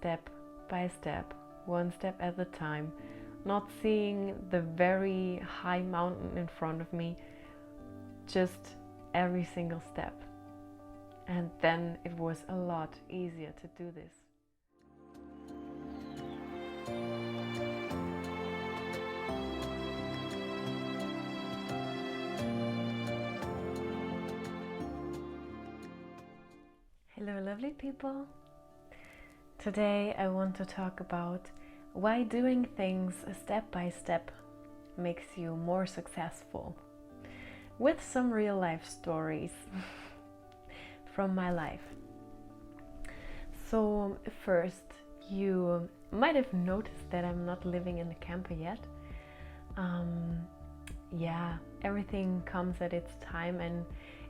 step by step, one step at a time, not seeing the very high mountain in front of me, just every single step. And then it was a lot easier to do this. Hello lovely people! Today I want to talk about why doing things step by step makes you more successful, with some real life stories from my life. So first, you might have noticed that I'm not living in the camper yet. Everything comes at its time and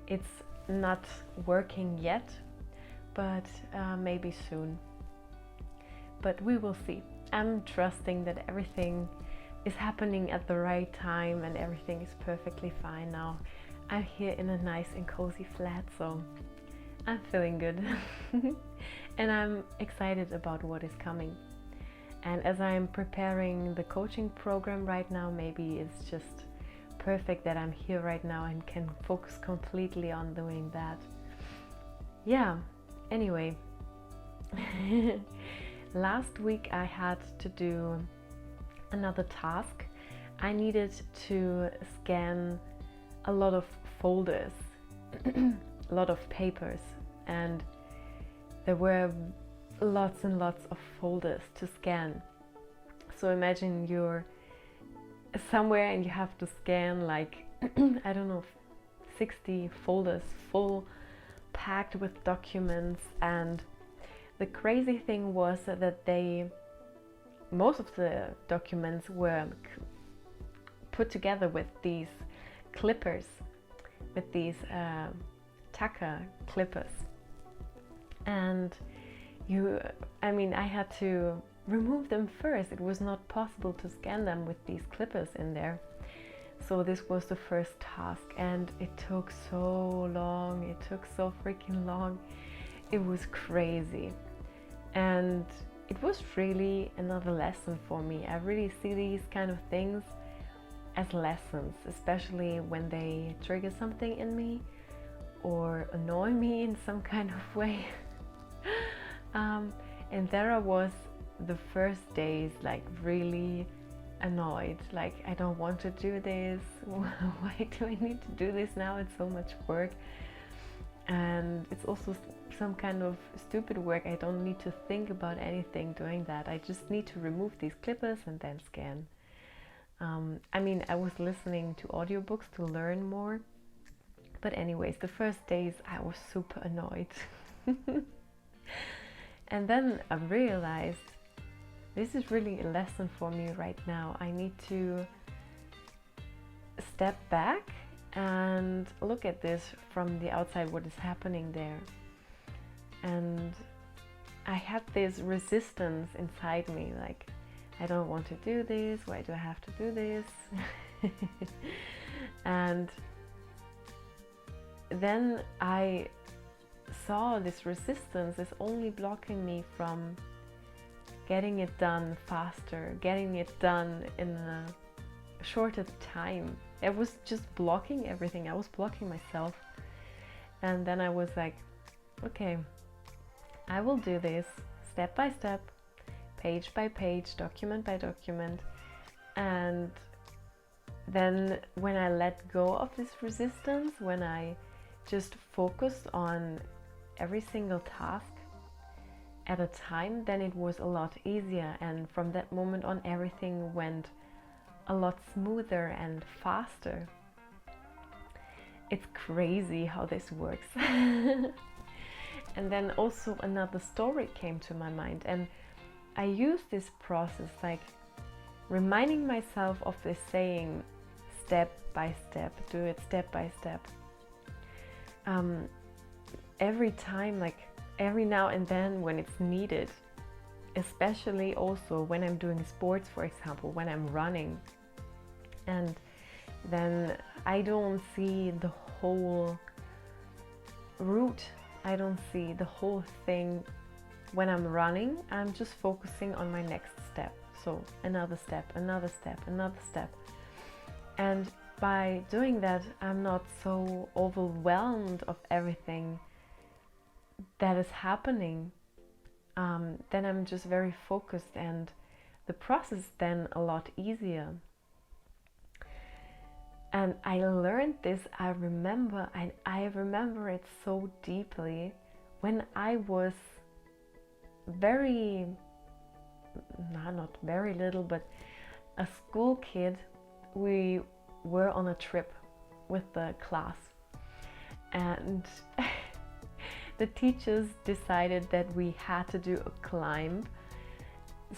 it's not working yet, but maybe soon. But we will see. I'm trusting that everything is happening at the right time and everything is perfectly fine now. I'm here in a nice and cozy flat, so I'm feeling good. And I'm excited about what is coming. And as I'm preparing the coaching program right now, maybe it's just perfect that I'm here right now and can focus completely on doing that. Yeah, anyway. Last week I had to do another task. I needed to scan a lot of folders, a lot of papers, and there were lots and lots of folders to scan. So imagine you're somewhere and you have to scan like, I don't know, 60 folders full, packed with documents. And the crazy thing was that most of the documents were put together with these clippers, with these tacker clippers. And I had to remove them first. It was not possible to scan them with these clippers in there. So this was the first task and it took so long. It took so freaking long. It was crazy. And it was really another lesson for me. I really see these kind of things as lessons, especially when they trigger something in me or annoy me in some kind of way. And there I was the first days, like really annoyed, like I don't want to do this. Why do I need to do this now? It's so much work. And it's also some kind of stupid work. I don't need to think about anything doing that. I just need to remove these clippers and then scan. I was listening to audiobooks to learn more. But anyways, the first days I was super annoyed. And then I realized this is really a lesson for me right now. I need to step back and look at this from the outside, what is happening there. And I had this resistance inside me, like, I don't want to do this, why do I have to do this? And then I saw this resistance is only blocking me from getting it done faster, getting it done in a shorter time. It was just blocking everything. I was blocking myself. And then I was like, okay, I will do this step by step, page by page, document by document. And then when I let go of this resistance, when I just focused on every single task at a time, then it was a lot easier. And from that moment on, everything went a lot smoother and faster. It's crazy how this works. And then also another story came to my mind, and I used this process, like reminding myself of this saying, step by step, do it step by step. Every time, like every now and then when it's needed, especially also when I'm doing sports, for example, when I'm running, and then I don't see the whole route, I don't see the whole thing when I'm running, I'm just focusing on my next step. So another step, another step, another step. And by doing that, I'm not so overwhelmed of everything that is happening. Then I'm just very focused, and the process is then a lot easier. And I learned this, I remember it so deeply when I was not very little, but a school kid. We were on a trip with the class, and the teachers decided that we had to do a climb,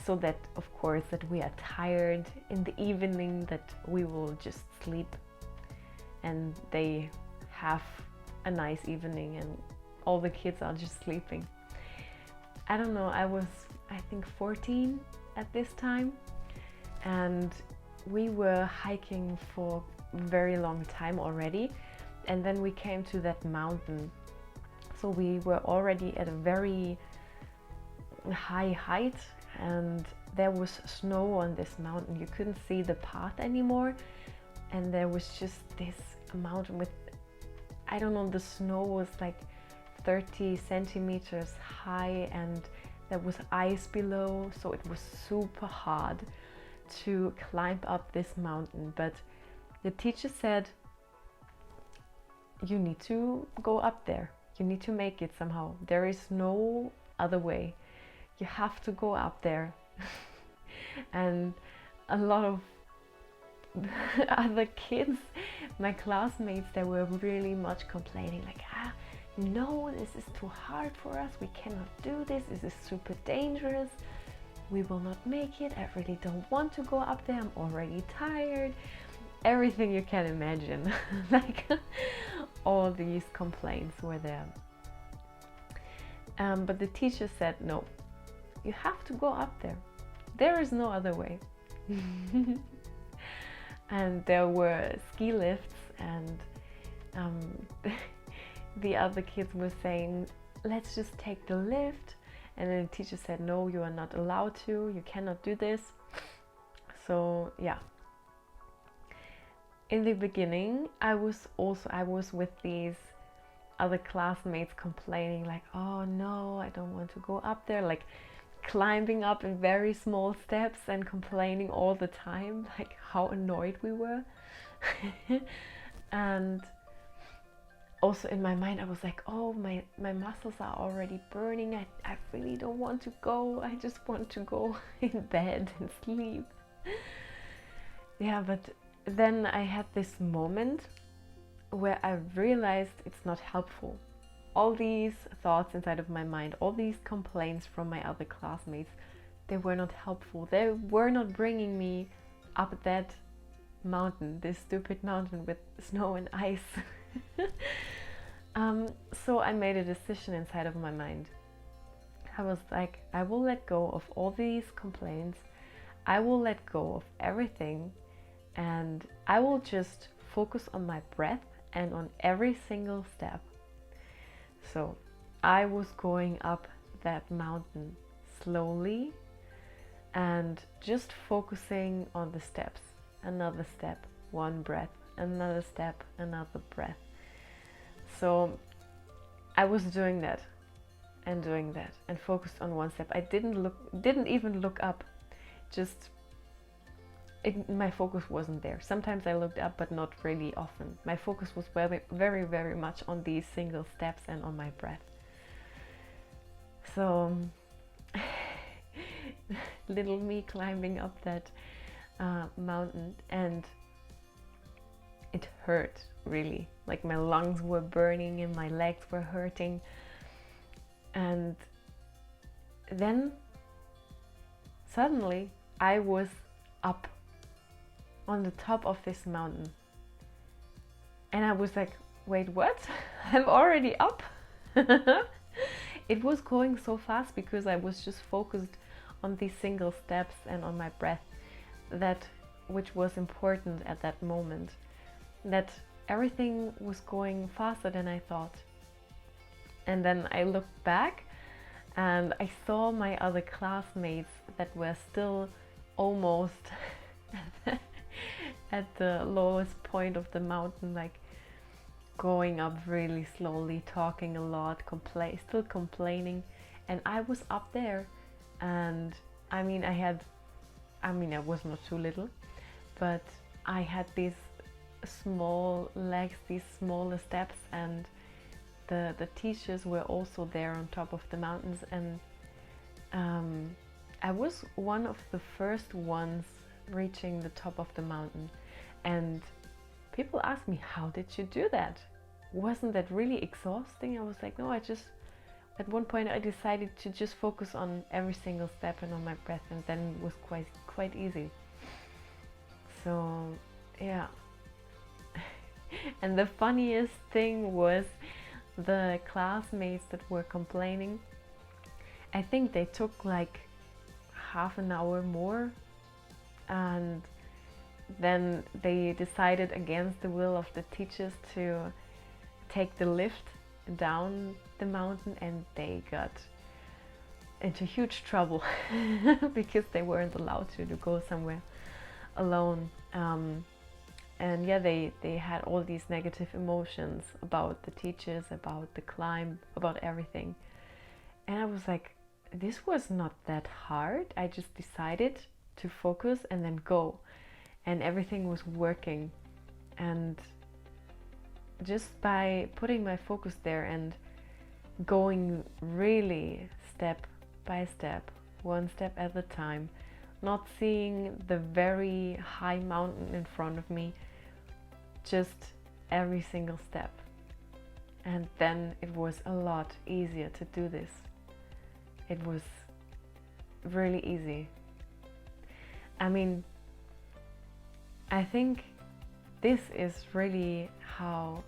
so that of course that we are tired in the evening, that we will just sleep and they have a nice evening and all the kids are just sleeping. I don't know, I think 14 at this time, and we were hiking for a very long time already, and then we came to that mountain. So we were already at a very high height, and there was snow on this mountain. You couldn't see the path anymore, and there was just this mountain with, I don't know, the snow was like 30 centimeters high, and there was ice below, so it was super hard to climb up this mountain. But the teacher said, you need to go up there, you need to make it somehow, there is no other way, you have to go up there. And a lot of other kids, my classmates, they were really much complaining, like, no, this is too hard for us, we cannot do this is super dangerous, we will not make it, I really don't want to go up there, I'm already tired. Everything you can imagine. Like all these complaints were there. But the teacher said, no, you have to go up there, there is no other way. And there were ski lifts, and the other kids were saying, let's just take the lift. And then the teacher said, no, you are not allowed to, you cannot do this. So yeah, in the beginning I was with these other classmates complaining, like, oh no, I don't want to go up there, like climbing up in very small steps and complaining all the time, like how annoyed we were. And also in my mind I was like, oh, my muscles are already burning, I really don't want to go, I just want to go in bed and sleep. Yeah, but then I had this moment where I realized it's not helpful. All these thoughts inside of my mind, all these complaints from my other classmates, they were not helpful. They were not bringing me up that mountain, this stupid mountain with snow and ice. So I made a decision inside of my mind. I was like, I will let go of all these complaints, I will let go of everything, and I will just focus on my breath and on every single step. So I was going up that mountain slowly and just focusing on the steps. Another step, one breath, another step, another breath. So I was doing that and focused on one step. I didn't even look up. Just my focus wasn't there. Sometimes I looked up, but not really often. My focus was very, very, very much on these single steps and on my breath. So little me climbing up that mountain, and it hurt really. Like my lungs were burning and my legs were hurting. And then suddenly I was up on the top of this mountain, and I was like, wait, what? I'm already up? It was going so fast because I was just focused on these single steps and on my breath, that which was important at that moment, that everything was going faster than I thought. And then I looked back And I saw my other classmates that were still almost at the lowest point of the mountain, like going up really slowly, talking a lot, still complaining. And I was up there, and I mean, I was not too little, but I had these small legs, these smaller steps, and the teachers were also there on top of the mountains, and I was one of the first ones reaching the top of the mountain. And people asked me, how did you do that? Wasn't that really exhausting? I was like, no, at one point I decided to just focus on every single step and on my breath, and then it was quite easy. So yeah. And the funniest thing was the classmates that were complaining. I think they took like half an hour more, and then they decided against the will of the teachers to take the lift down the mountain, and they got into huge trouble because they weren't allowed to go somewhere alone. And yeah, they had all these negative emotions about the teachers, about the climb, about everything. And I was like, this was not that hard. I just decided to focus and then go. And everything was working. And just by putting my focus there and going really step by step, one step at a time, not seeing the very high mountain in front of me, just every single step. And then it was a lot easier to do this. It was really easy. I mean, I think this is really how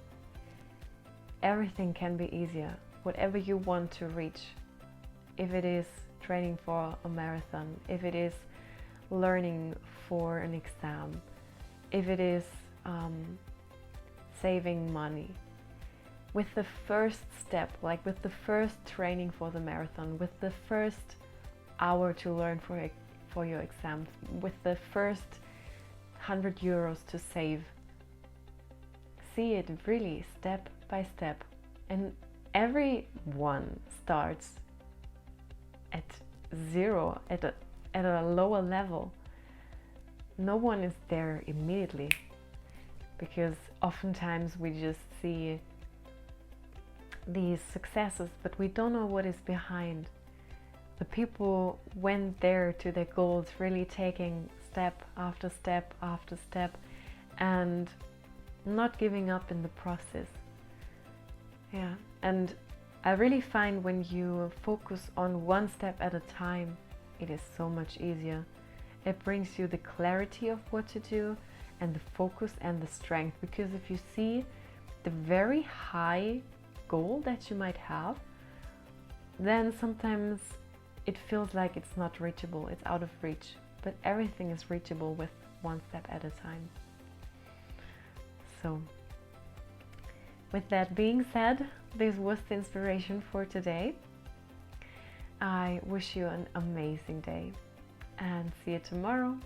everything can be easier. Whatever you want to reach, if it is training for a marathon, if it is learning for an exam, if it is saving money. With the first step, like with the first training for the marathon, with the first hour to learn for your exams, with the first 100 euros to save, see it really step by step. And everyone starts at zero, at a lower level. No one is there immediately, because oftentimes we just see these successes, but we don't know what is behind. The people went there to their goals, really taking step after step after step, and not giving up in the process. Yeah, and I really find when you focus on one step at a time, it is so much easier. It brings you the clarity of what to do, and the focus and the strength, because if you see the very high goal that you might have, then sometimes it feels like it's not reachable, it's out of reach, but everything is reachable with one step at a time. So with that being said, this was the inspiration for today. I wish you an amazing day, and see you tomorrow.